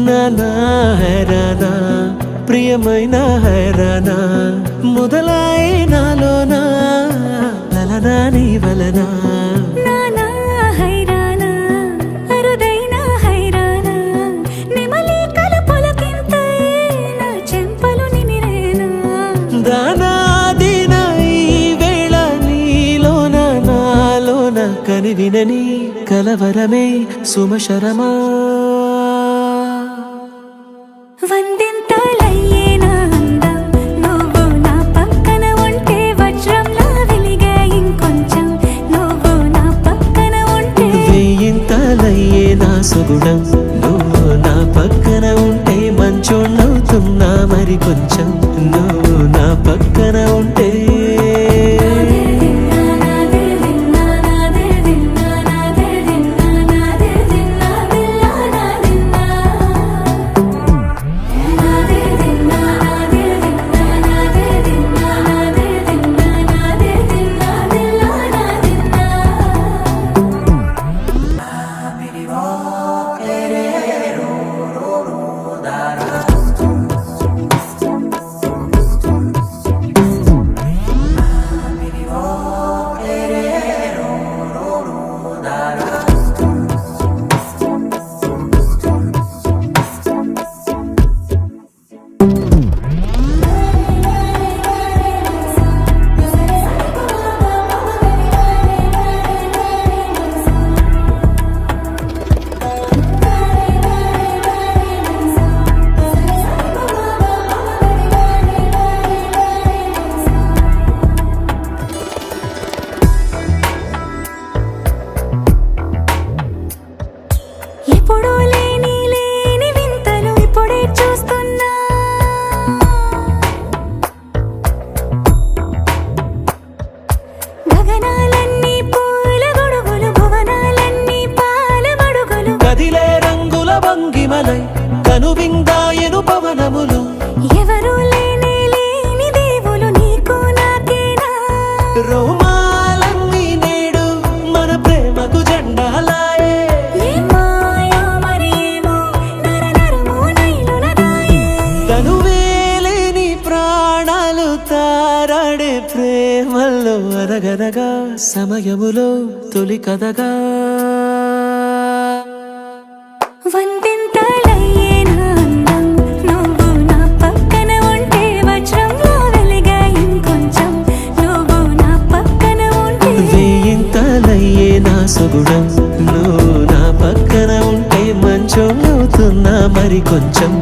నానా హైరానా ప్రియమైన హైరానా మొదలై నాలోనా లలనా నీ వలనా నానా హైరానా అరుదైన హైరానా నెమలి కలపులకింతై నా చెంపలు నిమిరేనా దానాదిన ఈ వేళ నీలోన నాలోన కనివినని కలవరమే సుమశరమా వందింతలయ్యేనా అందం నువ్వు నా పక్కన ఉంటే వజ్రంలా వెలిగే ఇంకొంచెం నువ్వు నా పక్కన ఉంటే వెయ్యింతలయ్యేనా సుగుణం నువ్వు నా పక్కన ఉంటే మంచోళ్ళవుతున్నా మరి కొంచెం నువ్వు నా పక్కన ఉంటే ఎప్పుడూ లేని వింతలు ఇప్పుడే చూస్తున్నా గగనాలన్నీ పూల గొడుగులు భువనాలన్నీ పాల మడుగులు కదిలే రంగుల భంగిమలై కనువిందాయను పవనములు ఎవరూ లేని దేవులు నీకు నాకేనా రోమాలన్నీ నేడు మన ప్రేమకు జెండాలాయే తనువేలేని ప్రాణాలు తారాడే ప్రేమల్లో అరగరగా సమయములో తొలి కథగా వందింతలయ్యేనా అందం నువ్వు నా పక్కన ఉంటే వజ్రంలా వెలిగే ఇంకొంచెం నువ్వు నా పక్కన ఉంటే వెయ్యింతలయ్యేనా సుగుణం నువ్వు నా పక్కన ఉంటే మంచోళ్ళవుతున్నా మరి కొంచెం